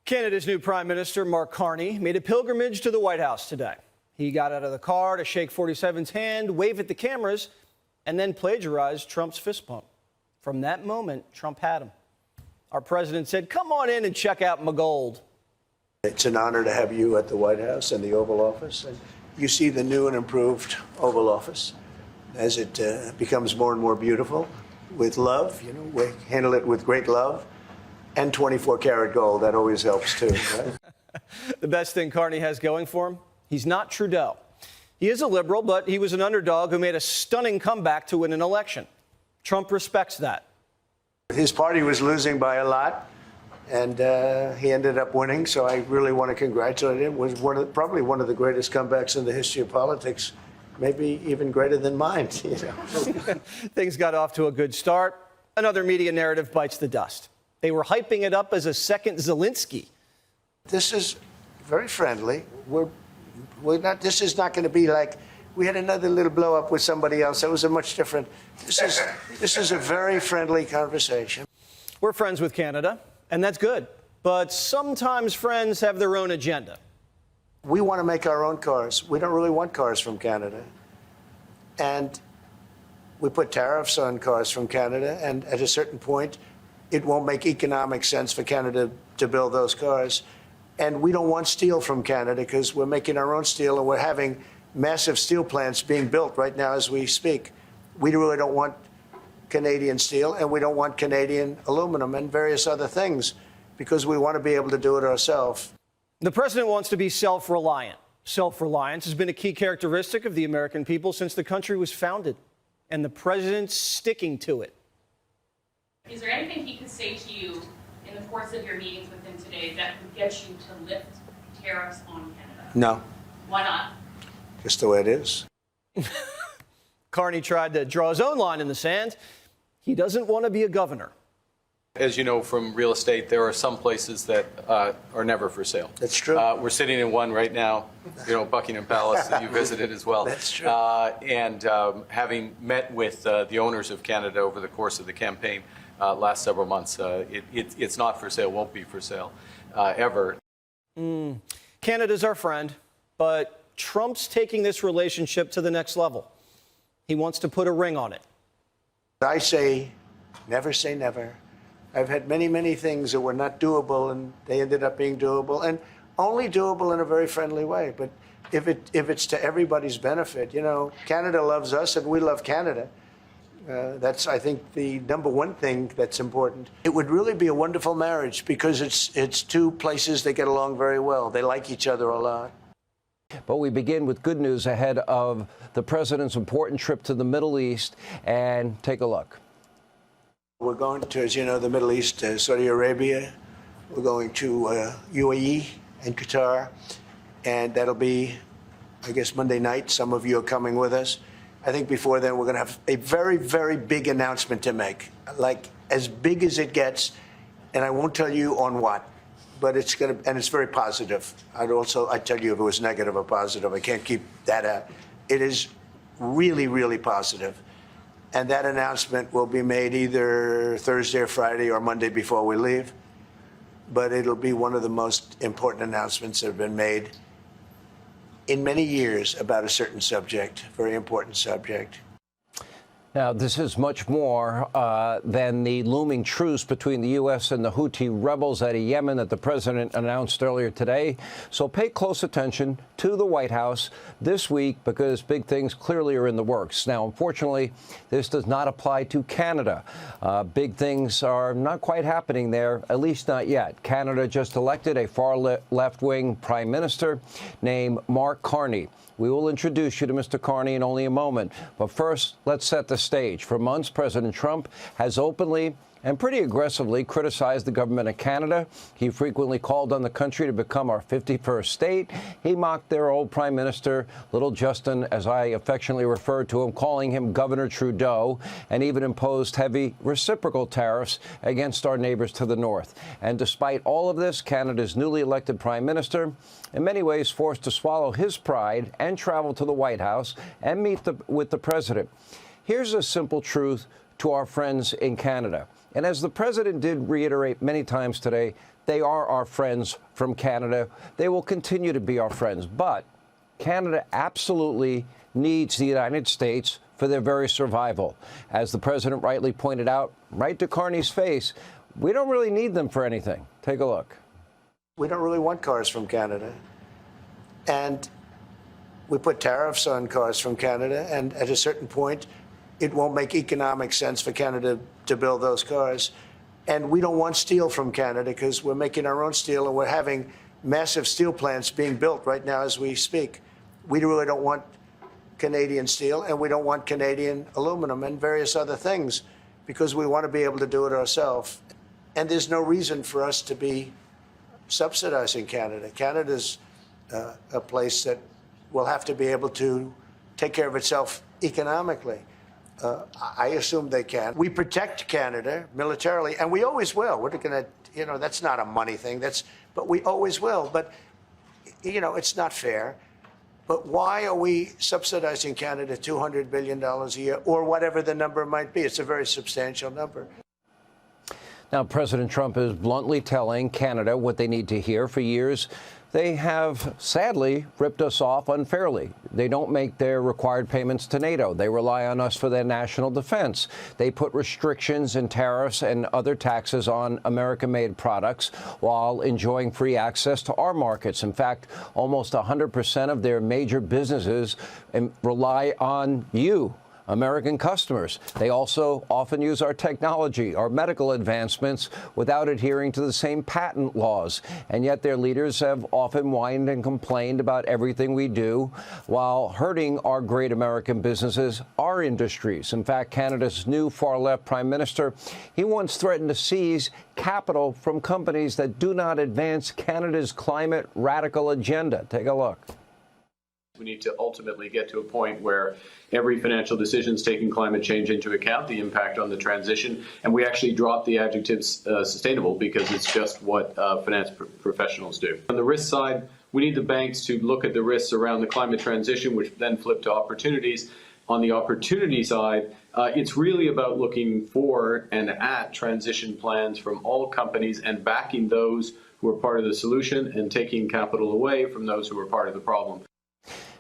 Canada's new Prime Minister, Mark Carney, made a pilgrimage to the White House today. He got out of the car to shake 47's hand, wave at the cameras, and then plagiarized Trump's fist bump. From that moment, Trump had him. Our president said, "Come on in and check out my gold." It's an honor to have you at the White House and the Oval Office. And you see the new and improved Oval Office as it becomes more and more beautiful with love. You know, we handle it with great love. And 24-karat gold, that always helps too, right? The best thing Carney has going for him, he's not Trudeau. He is a liberal, but he was an underdog who made a stunning comeback to win an election. Trump respects that. His party was losing by a lot, and he ended up winning, so I really want to congratulate him. It was probably one of the greatest comebacks in the history of politics, maybe even greater than mine. You know? Things got off to a good start. Another media narrative bites the dust. They were hyping it up as a second Zelensky. This is very friendly. We're not. This is not going to be like we had another little blow up with somebody else. That was a much different. This is a very friendly conversation. We're friends with Canada, and that's good. But sometimes friends have their own agenda. We want to make our own cars. We don't really want cars from Canada, and we put tariffs on cars from Canada. And at a certain point, it won't make economic sense for Canada to build those cars. And we don't want steel from Canada because we're making our own steel and we're having massive steel plants being built right now as we speak. We really don't want Canadian steel and we don't want Canadian aluminum and various other things because we want to be able to do it ourselves. The president wants to be self-reliant. Self-reliance has been a key characteristic of the American people since the country was founded, and the president's sticking to it. Is there anything he could say to you in the course of your meetings with him today that would get you to lift tariffs on Canada? No. Why not? Just the way it is. Carney tried to draw his own line in the sand. He doesn't want to be a governor. As you know from real estate, there are some places that are never for sale. That's true. We're sitting in one right now, Buckingham Palace, that you visited as well. That's true. And having met with the owners of Canada over the course of the campaign last several months, it's not for sale, won't be for sale ever. Canada's our friend, but Trump's taking this relationship to the next level. He wants to put a ring on it. I say never. I've had many, many things that were not doable, and they ended up being doable, and only doable in a very friendly way. But if it's to everybody's benefit, Canada loves us, and we love Canada. That's, I think, the number one thing that's important. It would really be a wonderful marriage because it's two places that get along very well. They like each other a lot. But we begin with good news ahead of the president's important trip to the Middle East, and take a look. We're going to, as you know, the Middle East, Saudi Arabia. We're going to UAE and Qatar, and that'll be, I guess, Monday night. Some of you are coming with us. I think before then we're going to have a very, very big announcement to make, like as big as it gets, and I won't tell you on what, but it's going to, and it's very positive. I'd tell you if it was negative or positive. I can't keep that out. It is really, really positive. And that announcement will be made either Thursday or Friday or Monday before we leave. But it'll be one of the most important announcements that have been made in many years about a certain subject, very important subject. Now, this is much more than the looming truce between the U.S. and the Houthi rebels out of Yemen that the president announced earlier today. So pay close attention to the White House this week because big things clearly are in the works. Now, unfortunately, this does not apply to Canada. Big things are not quite happening there, at least not yet. Canada just elected a far left-wing prime minister named Mark Carney. We will introduce you to Mr. Carney in only a moment. But first, let's set the stage. For months, President Trump has openly and pretty aggressively criticized the government of Canada. He frequently called on the country to become our 51st state. He mocked their old prime minister, Little Justin, as I affectionately refer to him, calling him Governor Trudeau, and even imposed heavy reciprocal tariffs against our neighbors to the north. And despite all of this, Canada's newly elected prime minister, in many ways forced to swallow his pride and travel to the White House and meet with the president. Here's a simple truth to our friends in Canada. And as the president did reiterate many times today, they are our friends from Canada. They will continue to be our friends. But Canada absolutely needs the United States for their very survival. As the president rightly pointed out, right to Carney's face, we don't really need them for anything. Take a look. We don't really want cars from Canada. And we put tariffs on cars from Canada, and at a certain point, it won't make economic sense for Canada to build those cars. And we don't want steel from Canada because we're making our own steel, and we're having massive steel plants being built right now as we speak. We really don't want Canadian steel, and we don't want Canadian aluminum and various other things because we want to be able to do it ourselves. And there's no reason for us to be subsidizing Canada. Canada's a place that will have to be able to take care of itself economically. I assume they can. We protect Canada militarily, and we always will. We're going to, that's not a money thing. But we always will. But, it's not fair. But why are we subsidizing Canada $200 billion a year, or whatever the number might be? It's a very substantial number. Now, President Trump is bluntly telling Canada what they need to hear. For years, they have sadly ripped us off unfairly. They don't make their required payments to NATO. They rely on us for their national defense. They put restrictions and tariffs and other taxes on American-made products while enjoying free access to our markets. In fact, almost 100% of their major businesses rely on you, American customers. They also often use our technology, our medical advancements, without adhering to the same patent laws. And yet their leaders have often whined and complained about everything we do while hurting our great American businesses, our industries. In fact, Canada's new far-left prime minister, he once threatened to seize capital from companies that do not advance Canada's climate radical agenda. Take a look. We need to ultimately get to a point where every financial decision is taking climate change into account, the impact on the transition, and we actually drop the adjectives sustainable because it's just what finance professionals do. On the risk side, we need the banks to look at the risks around the climate transition, which then flip to opportunities. On the opportunity side, it's really about looking for and at transition plans from all companies and backing those who are part of the solution and taking capital away from those who are part of the problem.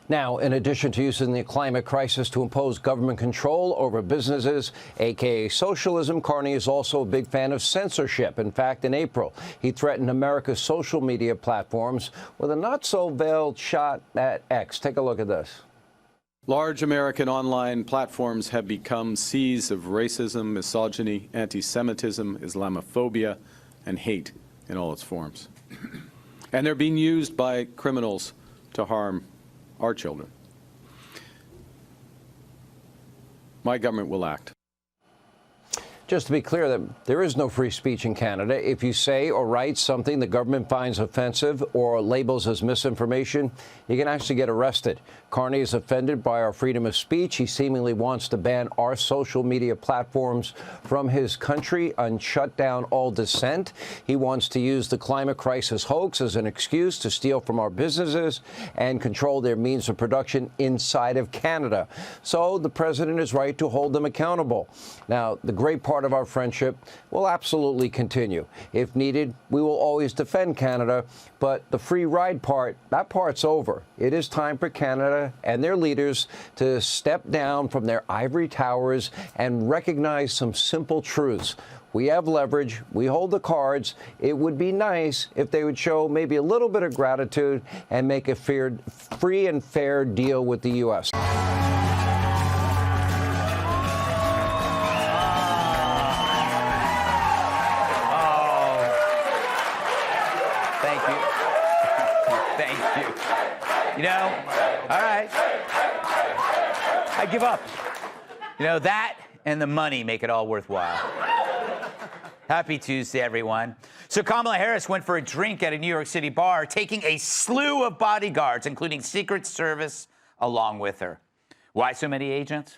Now, in addition to using the climate crisis to impose government control over businesses, a.k.a. socialism, Carney is also a big fan of censorship. In fact, in April, he threatened America's social media platforms with a not-so-veiled shot at X. Take a look at this. Large American online platforms have become seas of racism, misogyny, anti-Semitism, Islamophobia, and hate in all its forms. And they're being used by criminals to harm our children. My government will act. Just to be clear, that there is no free speech in Canada. If you say or write something the government finds offensive or labels as misinformation, you can actually get arrested. Carney is offended by our freedom of speech. He seemingly wants to ban our social media platforms from his country and shut down all dissent. He wants to use the climate crisis hoax as an excuse to steal from our businesses and control their means of production inside of Canada. So the president is right to hold them accountable. Now, the great part of our friendship will absolutely continue. If needed, we will always defend Canada, but the free ride part, that part's over. It is time for Canada and their leaders to step down from their ivory towers and recognize some simple truths. We have leverage. We hold the cards. It would be nice if they would show maybe a little bit of gratitude and make a free and fair deal with the U.S. All right. I give up. That and the money make it all worthwhile. Happy Tuesday, everyone. So Kamala Harris went for a drink at a New York City bar, taking a slew of bodyguards, including Secret Service, along with her. Why so many agents?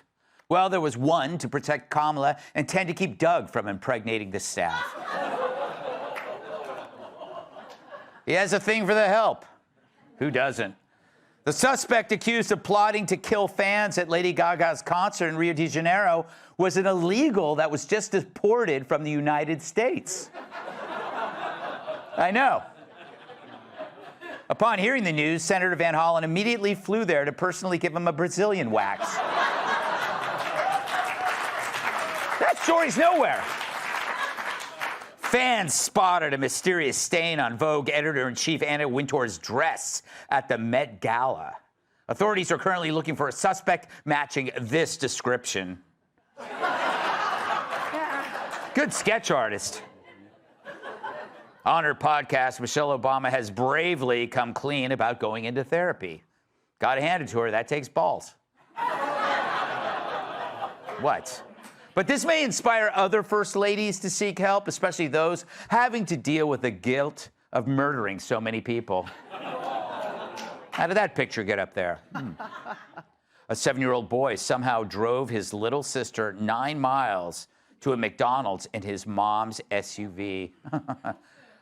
Well, there was one to protect Kamala and 10 to keep Doug from impregnating the staff. He has a thing for the help. Who doesn't? The suspect accused of plotting to kill fans at Lady Gaga's concert in Rio de Janeiro was an illegal that was just deported from the United States. I know. Upon hearing the news, Senator Van Hollen immediately flew there to personally give him a Brazilian wax. That story's nowhere. Fans spotted a mysterious stain on Vogue editor-in-chief Anna Wintour's dress at the Met Gala. Authorities are currently looking for a suspect matching this description. Good sketch artist. On her podcast, Michelle Obama has bravely come clean about going into therapy. Gotta hand it to her, that takes balls. What? But this may inspire other first ladies to seek help, especially those having to deal with the guilt of murdering so many people. How did that picture get up there? A 7-year-old boy somehow drove his little sister 9 miles to a McDonald's in his mom's SUV.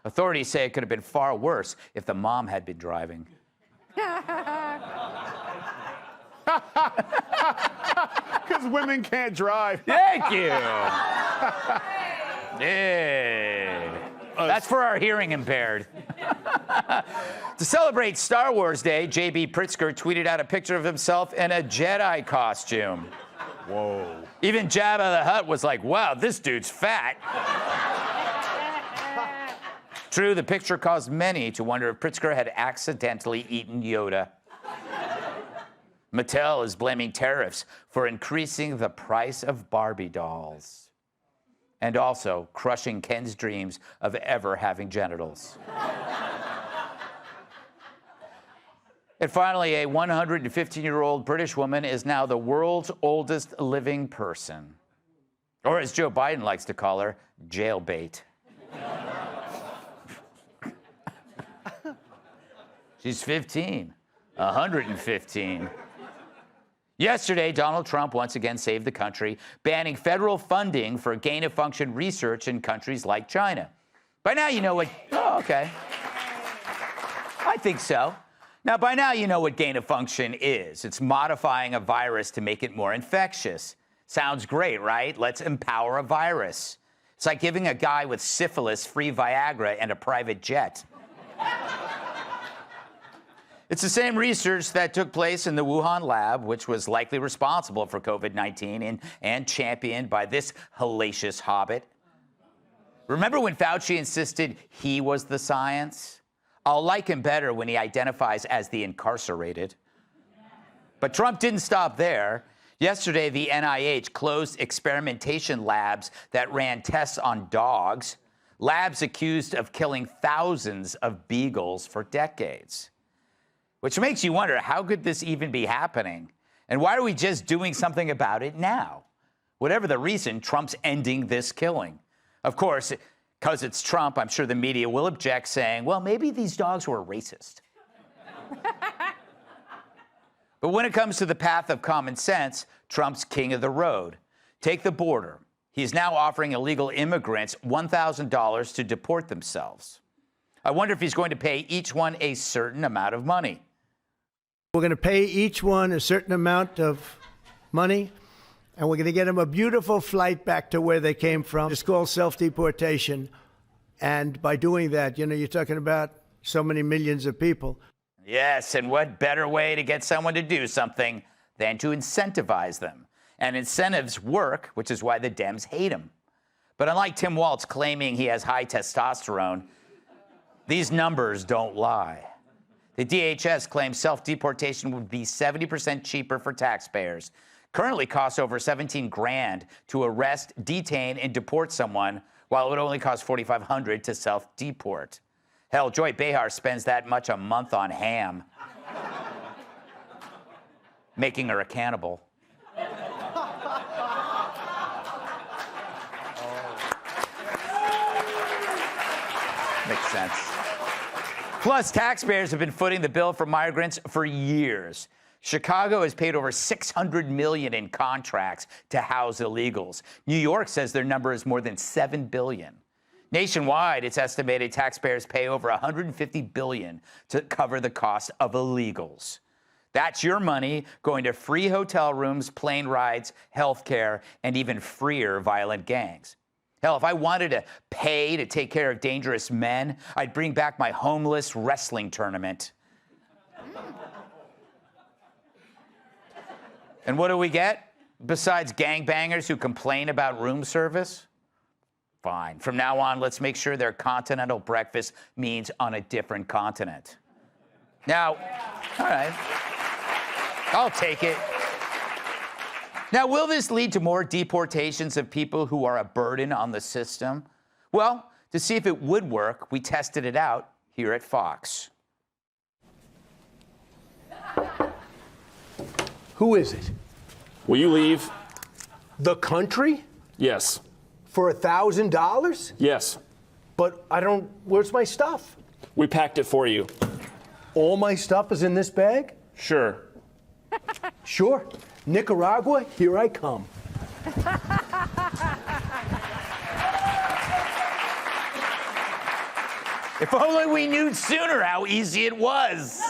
Authorities say it could have been far worse if the mom had been driving. Because women can't drive. Thank you. Yeah. That's for our hearing impaired. To celebrate Star Wars Day, J.B. Pritzker tweeted out a picture of himself in a Jedi costume. Whoa. Even Jabba the Hutt was like, wow, this dude's fat. True, the picture caused many to wonder if Pritzker had accidentally eaten Yoda. Mattel is blaming tariffs for increasing the price of Barbie dolls and also crushing Ken's dreams of ever having genitals. And finally, a 115-year-old British woman is now the world's oldest living person. Or as Joe Biden likes to call her, jailbait. She's 15, 115. Yesterday, Donald Trump once again saved the country, banning federal funding for gain-of-function research in countries like China. By now, you know what... Oh, okay. I think so. Now, by now, you know what gain-of-function is. It's modifying a virus to make it more infectious. Sounds great, right? Let's empower a virus. It's like giving a guy with syphilis free Viagra and a private jet. It's the same research that took place in the Wuhan lab, which was likely responsible for COVID-19 and championed by this hellacious hobbit. Remember when Fauci insisted he was the science? I'll like him better when he identifies as the incarcerated. But Trump didn't stop there. Yesterday, the NIH closed experimentation labs that ran tests on dogs, labs accused of killing thousands of beagles for decades. Which makes you wonder, how could this even be happening? And why are we just doing something about it now? Whatever the reason, Trump's ending this killing. Of course, because it's Trump, I'm sure the media will object, saying, well, maybe these dogs were racist. But when it comes to the path of common sense, Trump's king of the road. Take the border. He's now offering illegal immigrants $1,000 to deport themselves. I wonder if he's going to pay each one a certain amount of money. We're going to pay each one a certain amount of money, and we're going to get them a beautiful flight back to where they came from. It's called self-deportation. And by doing that, you know, you're talking about so many millions of people. Yes, and what better way to get someone to do something than to incentivize them? And incentives work, which is why the Dems hate him. But unlike Tim Walz claiming he has high testosterone, these numbers don't lie. The DHS claims self-deportation would be 70% cheaper for taxpayers. Currently costs over $17,000 to arrest, detain, and deport someone, while it would only cost $4,500 to self-deport. Hell, Joy Behar spends that much a month on ham, making her a cannibal. Makes sense. Plus, taxpayers have been footing the bill for migrants for years. Chicago has paid over $600 million in contracts to house illegals. New York says their number is more than $7 billion. Nationwide, it's estimated taxpayers pay over $150 billion to cover the cost of illegals. That's your money going to free hotel rooms, plane rides, health care, and even freer violent gangs. Hell, if I wanted to pay to take care of dangerous men, I'd bring back my homeless wrestling tournament. And what do we get? Besides gangbangers who complain about room service? Fine. From now on, let's make sure their continental breakfast means on a different continent. Now, all right, I'll take it. Now, will this lead to more deportations of people who are a burden on the system? Well, to see if it would work, we tested it out here at Fox. Who is it? Will you leave? The country? Yes. For $1,000? Yes. But I don't, where's my stuff? We packed it for you. All my stuff is in this bag? Sure. Sure. Nicaragua, here I come. If only we knew sooner how easy it was.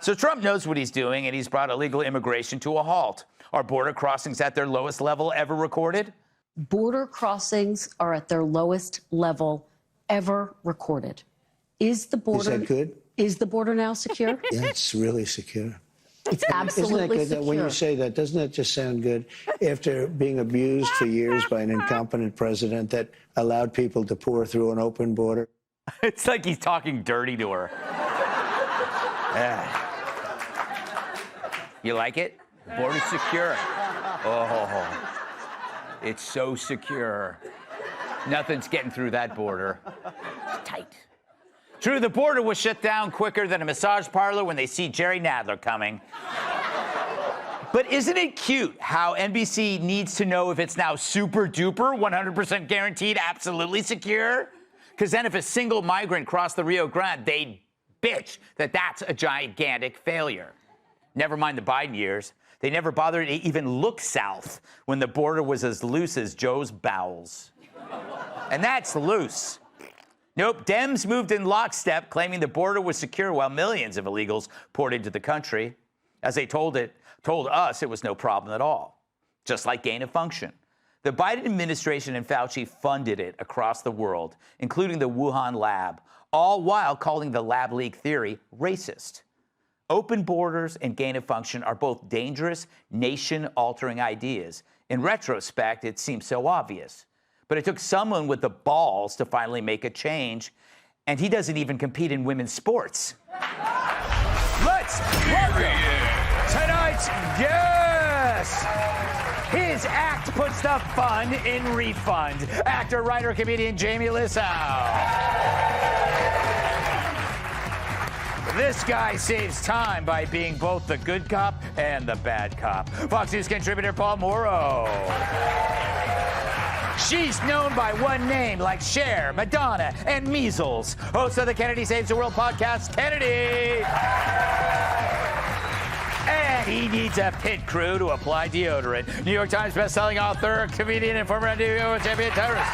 So Trump knows what he's doing, and he's brought illegal immigration to a halt. Are border crossings at their lowest level ever recorded? Border crossings are at their lowest level ever recorded. Is the border? Is that good? Is the border now secure? Yeah, it's really secure. It's Isn't absolutely that good? secure. When you say that, doesn't that just sound good? After being abused for years by an incompetent president that allowed people to pour through an open border. It's like he's talking dirty to her. Yeah. You like it? Border's secure. Oh, it's so secure. Nothing's getting through that border. It's tight. True, the border was shut down quicker than a massage parlor when they see Jerry Nadler coming. But isn't it cute how NBC needs to know if it's now super duper, 100% guaranteed, absolutely secure? Because then if a single migrant crossed the Rio Grande, they'd bitch that that's a gigantic failure. Never mind the Biden years. They never bothered to even look south when the border was as loose as Joe's bowels. And that's loose. Nope, Dems moved in lockstep, claiming the border was secure while millions of illegals poured into the country. As they told us, it was no problem at all. Just like gain of function. The Biden administration and Fauci funded it across the world, including the Wuhan lab, all while calling the lab leak theory racist. Open borders and gain of function are both dangerous, nation-altering ideas. In retrospect, it seems so obvious. But it took someone with the balls to finally make a change, and he doesn't even compete in women's sports. Let's welcome tonight's guest. His act puts the fun in refund. Actor, writer, comedian Jamie Lissow. This guy saves time by being both the good cop and the bad cop. Fox News contributor Paul Morrow. She's known by one name like Cher, Madonna, and Measles. Host of the Kennedy Saves the World podcast, Kennedy. And he needs a pit crew to apply deodorant. New York Times bestselling author, comedian, and former NBA champion terrorist.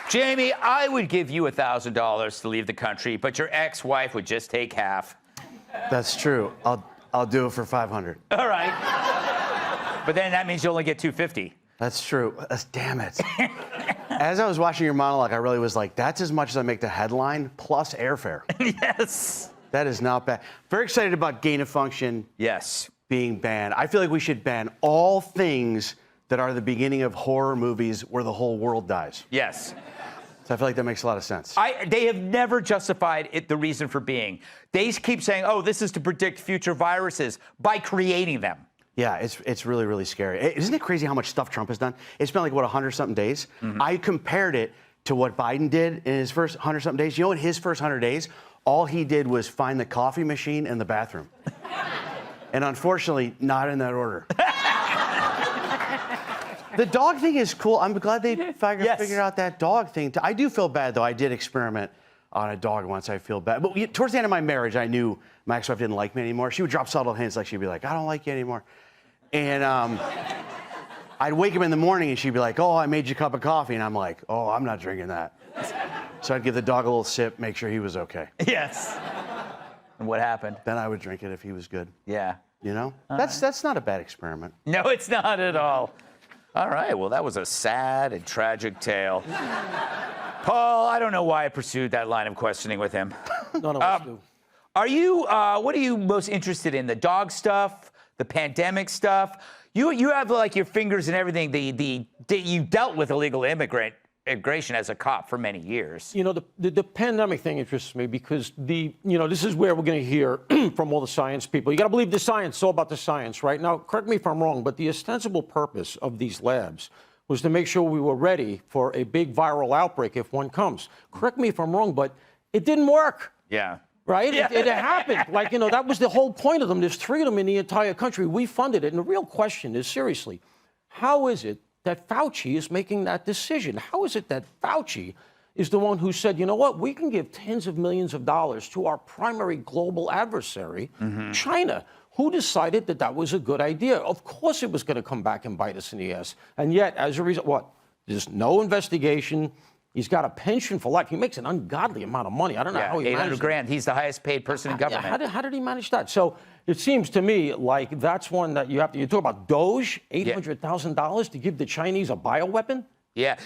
Jamie, I would give you $1,000 to leave the country, but your ex-wife would just take half. That's true. I'll do it for $500. All right. But then that means you only get $250. That's true. Damn it. As I was watching your monologue, I really was like, that's as much as I make the headline plus airfare. Yes. That is not bad. Very excited about gain of function. Yes. Being banned. I feel like we should ban all things that are the beginning of horror movies where the whole world dies. Yes. So I feel like that makes a lot of sense. They have never justified it, the reason for being. They keep saying, oh, this is to predict future viruses by creating them. Yeah, it's really, really scary. Isn't it crazy how much stuff Trump has done? It's been like, what, 100-something days? Mm-hmm. I compared it to what Biden did in his first 100-something days. You know, in his first 100 days, all he did was find the coffee machine in the bathroom. And unfortunately, not in that order. The dog thing is cool. I'm glad they figured out that dog thing. I do feel bad, though. I did experiment on a dog once. I feel bad. But towards the end of my marriage, I knew my ex-wife didn't like me anymore. She would drop subtle hints, like she'd be like, I don't like you anymore. And I'd wake up in the morning and she'd be like, oh, I made you a cup of coffee. And I'm like, oh, I'm not drinking that. So I'd give the dog a little sip, make sure he was okay. Yes. And what happened? Then I would drink it if he was good. Yeah. You know? That's not a bad experiment. No, it's not at all. All right, well, that was a sad and tragic tale. Paul, I don't know why I pursued that line of questioning with him. None of us do. Are you, what are you most interested in? The dog stuff, the pandemic stuff? You have like your fingers in everything. You dealt with illegal immigration as a cop for many years. You know, the pandemic thing interests me because this is where we're going to hear from all the science people. You got to believe the science. It's all about the science, right? Now, correct me if I'm wrong, but the ostensible purpose of these labs was to make sure we were ready for a big viral outbreak if one comes. Correct me if I'm wrong, but it didn't work. Yeah. Right? Yeah. It happened. Like, that was the whole point of them. There's 3 of them in the entire country. We funded it. And the real question is, seriously, how is it that Fauci is making that decision? How is it that Fauci is the one who said, you know what, we can give tens of millions of dollars to our primary global adversary, China? Who decided that that was a good idea? Of course it was going to come back and bite us in the ass. And yet, as a result, what? There's no investigation. He's got a pension for life. He makes an ungodly amount of money. I don't know how he managed 800 grand. He's the highest paid person in government. How did he manage that? So it seems to me like that's one that you talk about Doge, $800,000 to give the Chinese a bioweapon? Yeah,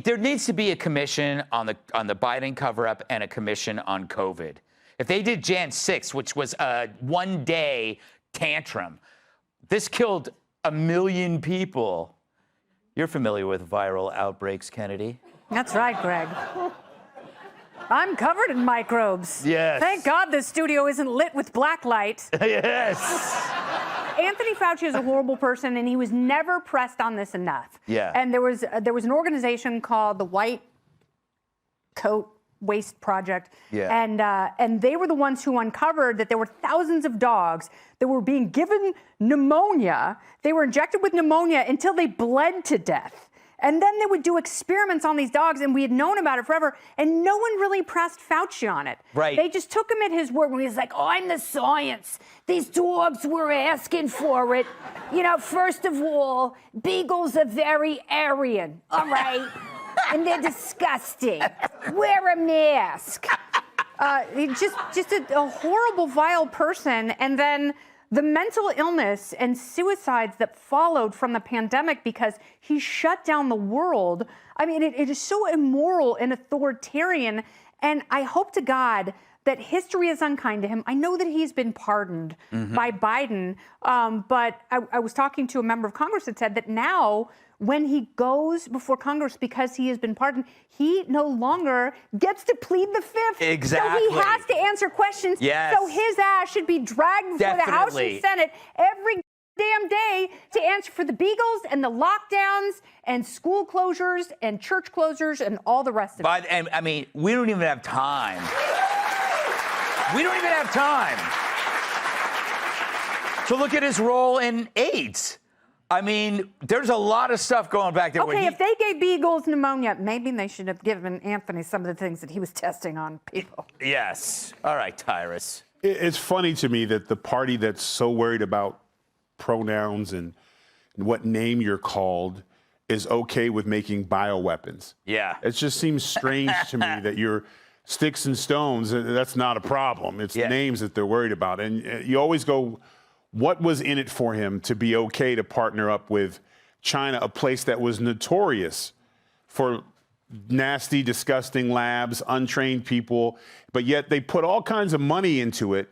there needs to be a commission on the Biden cover-up and a commission on COVID. If they did Jan 6, which was a one-day tantrum, this killed 1 million people. You're familiar with viral outbreaks, Kennedy? That's right, Greg. I'm covered in microbes. Yes. Thank God this studio isn't lit with black light. Yes. Anthony Fauci is a horrible person, and he was never pressed on this enough. Yeah. And there was an organization called the White Coat Waste Project. Yeah. And they were the ones who uncovered that there were thousands of dogs that were being given pneumonia. They were injected with pneumonia until they bled to death. And then they would do experiments on these dogs, and we had known about it forever, and no one really pressed Fauci on it. Right. They just took him at his word when he was like, oh, I'm the science. These dogs were asking for it. First of all, beagles are very Aryan, all right? And they're disgusting. Wear a mask. Just a horrible, vile person. And then the mental illness and suicides that followed from the pandemic because he shut down the world. I mean, it is so immoral and authoritarian. And I hope to God that history is unkind to him. I know that he's been pardoned by Biden, but I was talking to a member of Congress that said that now, when he goes before Congress because he has been pardoned, he no longer gets to plead the fifth. Exactly. So he has to answer questions. Yes. So his ass should be dragged before the House and Senate every damn day to answer for the beagles and the lockdowns and school closures and church closures and all the rest of it. And I mean, we don't even have time. We don't even have time to look at his role in AIDS. I mean, there's a lot of stuff going back there. Okay, if they gave beagles pneumonia, maybe they should have given Anthony some of the things that he was testing on people. Yes. All right, Tyrus. It's funny to me that the party that's so worried about pronouns and what name you're called is okay with making bioweapons. Yeah. It just seems strange to me that you're sticks and stones, that's not a problem. It's the names that they're worried about. And you always go, what was in it for him to be okay to partner up with China, a place that was notorious for nasty, disgusting labs, untrained people, but yet they put all kinds of money into it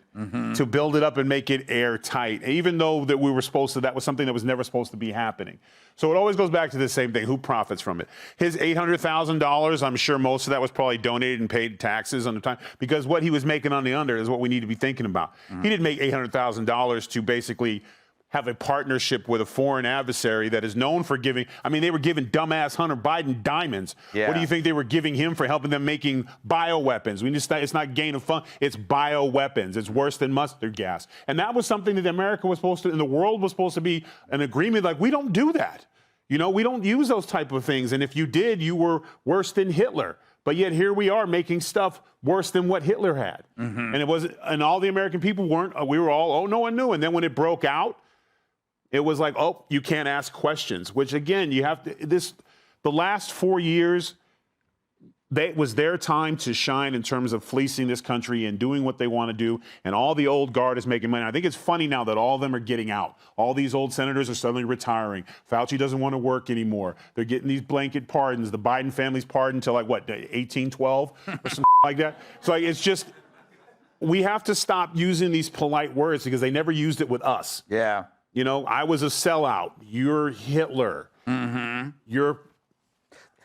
to build it up and make it airtight, even though that that was something that was never supposed to be happening. So it always goes back to the same thing. Who profits from it? His $800,000, I'm sure most of that was probably donated and paid taxes on the time, because what he was making on the under is what we need to be thinking about. He didn't make $800,000 to basically have a partnership with a foreign adversary that is known for giving. I mean, they were giving dumbass Hunter Biden diamonds. Yeah. What do you think they were giving him for helping them making bioweapons? It's not gain of fun. It's bioweapons. It's worse than mustard gas. And that was something that America was supposed to, and the world was supposed to be an agreement. Like, we don't do that. We don't use those type of things. And if you did, you were worse than Hitler. But yet here we are making stuff worse than what Hitler had. And all the American people weren't. We were all, oh, no one knew. And then when it broke out, it was like, oh, you can't ask questions, which again, you have to, the last 4 years, it was their time to shine in terms of fleecing this country and doing what they want to do. And all the old guard is making money. I think it's funny now that all of them are getting out. All these old senators are suddenly retiring. Fauci doesn't want to work anymore. They're getting these blanket pardons. The Biden family's pardoned until, like, what, 1812 or something like that? So, like, it's just, we have to stop using these polite words because they never used it with us. Yeah. You know, I was a sellout. You're Hitler. Mm-hmm. You're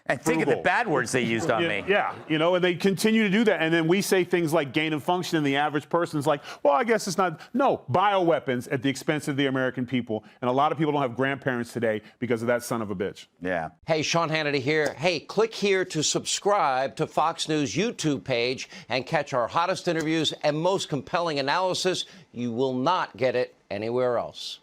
And think of the bad words they used on me. Yeah, you know, and they continue to do that. And then we say things like gain of function, and the average person's like, well, I guess it's not. No, bioweapons at the expense of the American people. And a lot of people don't have grandparents today because of that son of a bitch. Yeah. Hey, Sean Hannity here. Hey, click here to subscribe to Fox News YouTube page and catch our hottest interviews and most compelling analysis. You will not get it anywhere else.